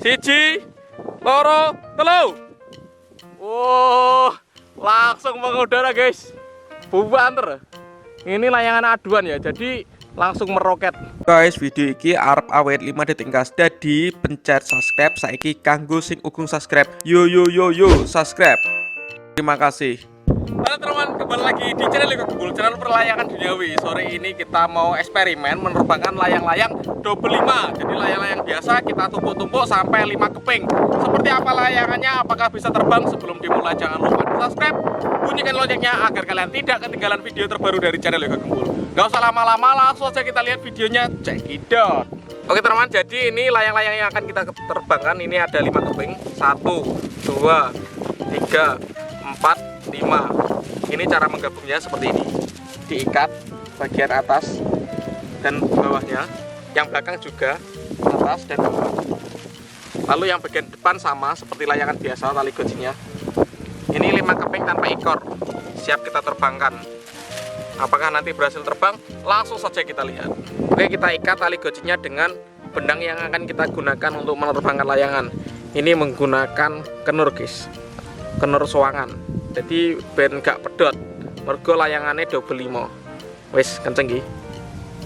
Siji, loro, telu. Langsung mengudara guys. Buanter. Ini layangan aduan ya, jadi langsung meroket. Guys, video iki arep awet 5 detik gas. Jadi pencet subscribe saiki kanggo sing ugung subscribe. Yo subscribe. Terima kasih. Halo teman-teman, kembali lagi di channel Lego Gembul, channel perlayangan duniawi. Sore ini kita mau eksperimen menerbangkan layang-layang double 5. Jadi layang-layang biasa kita tumpuk-tumpuk sampai 5 keping. Seperti apa layangannya, apakah bisa terbang? Sebelum dimulai jangan lupa di subscribe, bunyikan loncengnya agar kalian tidak ketinggalan video terbaru dari channel Lego Gembul. Gak usah lama-lama, langsung aja kita lihat videonya. Check it out. Oke teman-teman, jadi ini layang-layang yang akan kita terbangkan. Ini ada 5 keping. 1, 2, 3, 4, 5. Ini cara menggabungnya seperti ini. Diikat bagian atas dan bawahnya, yang belakang juga atas dan bawah. Lalu yang bagian depan sama seperti layangan biasa, tali gocinya. Ini 5 keping tanpa ekor, siap kita terbangkan. Apakah nanti berhasil terbang? Langsung saja kita lihat. Oke, kita ikat tali gocinya dengan benang yang akan kita gunakan untuk menerbangkan layangan. Ini menggunakan kenur guys, kenur soangan. Jadi ben gak pedot, mergo layangannya double 5. Wes kenceng gi.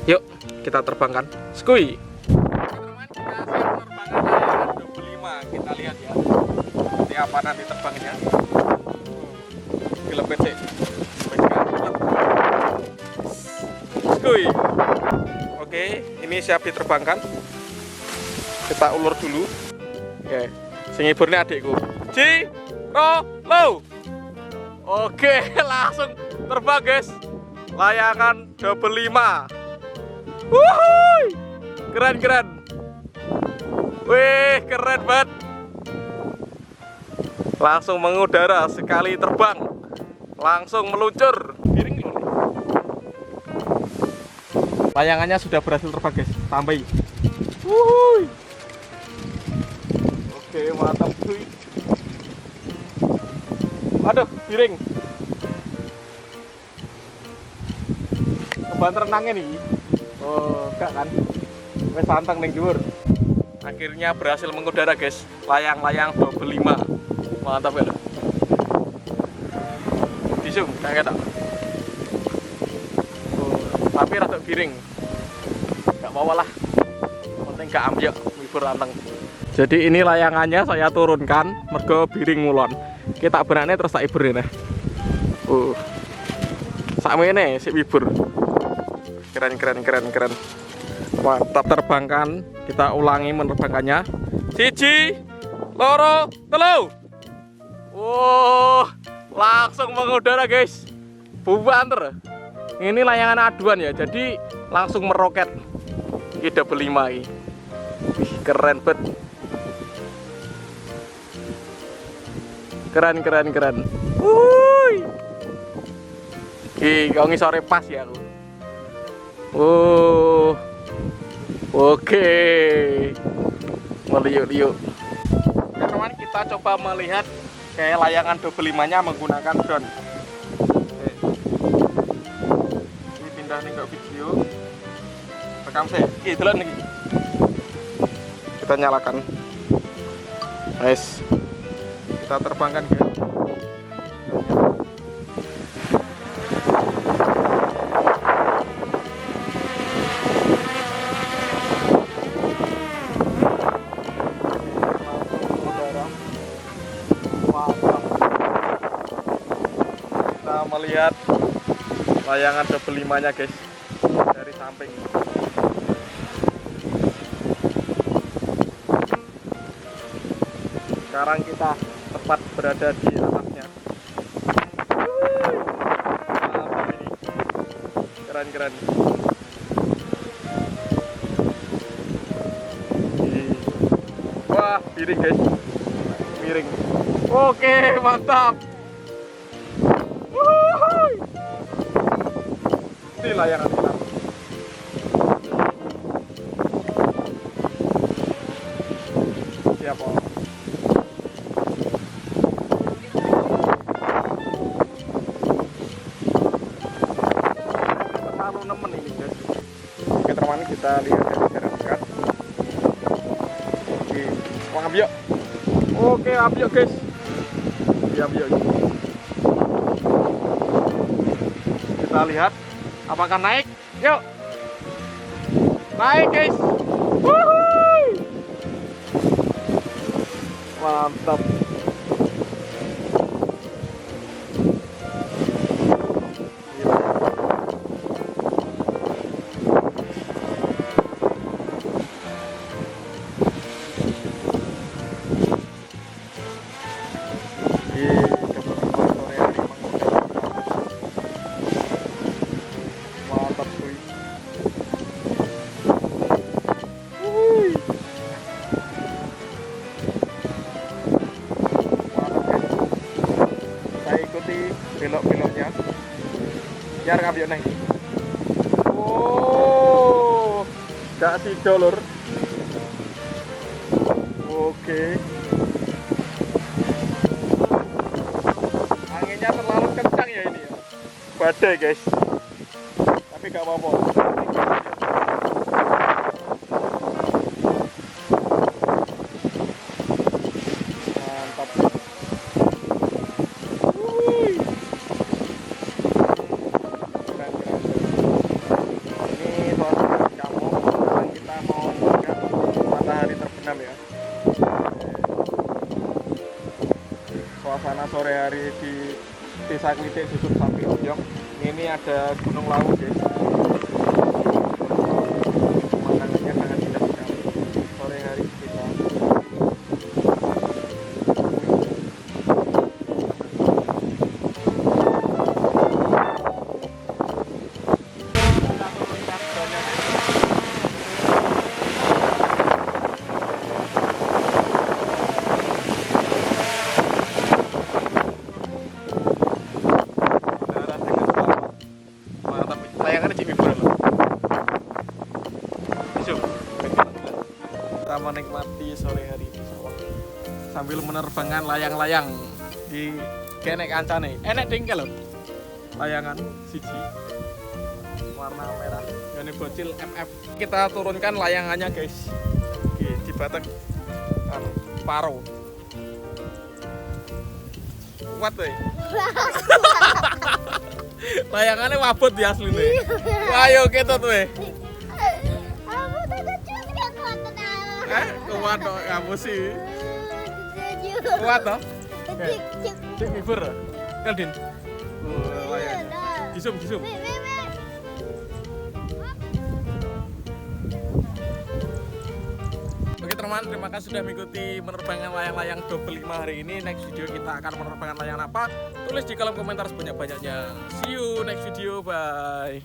Yuk kita terbangkan. Skui. Teman-teman, kita siap menerbangkan layangan double 5. Kita lihat ya, seperti apa nanti terbangnya. Gelebet sih. Skui. Oke, ini siap diterbangkan. Kita ulur dulu. Oke, sing hiburnya adikku. Ji, ro, lo. Oke, langsung terbang guys. Layangan double 5. Wuhui, keren. Wih, keren banget. Langsung mengudara, sekali terbang langsung meluncur. Piring loh. Layangannya sudah berhasil terbang guys. Tambahi. Wuhui. Oke, mantap cuy. Aduh, piring. Kebanter renangnya nih. Oh, enggak kan? Wes santang ning dhuwur. Akhirnya berhasil mengudara, guys. Layang-layang double 5. Mantap ya. Disung, kayak tak. Oh, tapi rada piring. Enggak apa-apa lah. Penting gak ambyek, wibur anteng. Jadi ini layangannya saya turunkan mergo biring ngulon. Kita benane terus tak ibur ini. Sakmene sik wibur. Keren. Mantap, terbangkan. Kita ulangi menerbangkannya. Siji, loro, telu. Langsung mengudara guys. Buanter. Ini layangan aduan ya, jadi langsung meroket. Ini double 5 ini. Keren bet. Keren. Wuih. Kau ngisore pas ya aku. Oke. Meliuk-liuk. Teman-teman, kita coba melihat kayak layangan double 5-nya menggunakan drone. Ini pindah nih ke video. Rekam saya. Delok nih. Kita nyalakan. Nice. Kita terbangkan guys. Kita melihat layangan double 5-nya guys dari samping. Sekarang kita tepat berada di atasnya. Apa ini? Keren. Wah, miring guys. Miring. Oke, mantap. Ini layangan kita. Siap, Om. Terlalu nemen ini guys. Oke teman, kita lihat dari jarak dekat. Oke. Wah, ambil. Oke, ambil guys. Ambil. Kita lihat apakah naik. Yuk. Naik guys. Wuhui. Mantap. Mantap cuy. Saya ikuti belok-beloknya biar ngambil neng. Oh, gak sih lur. Oke, anginnya terlalu kencang ya ini ya, badai guys, tapi gak apa-apa. Mantap. Ini suasana kamu sekarang kita mau melihat matahari terbenam ya. Suasana sore hari di Desa Klitik Dusun Sambil Obyong. Ini ada Gunung Lawu guys. Pemandangannya sangat indah sekali sore hari kita. Layangannya cik mibur loh. Kita menikmati sore hari di sawah sambil menerbangkan layang-layang di kenek kancane. Enek tinggal loh. Layangan siji warna merah. Ini bocil FF. Kita turunkan layangannya guys. Oke, di batek paro. Kuat deh. Layangannya wabut di asli nih. Ayo kita tuh kuat dong kamu sih. Kuat toh? Cik mibur. Keldin. Layang. Disum. Oke teman, terima kasih sudah mengikuti penerbangan layang-layang 25 hari ini. Next video kita akan menerbangkan layang apa? Tulis di kolom komentar sebanyak-banyaknya. See you next video, bye.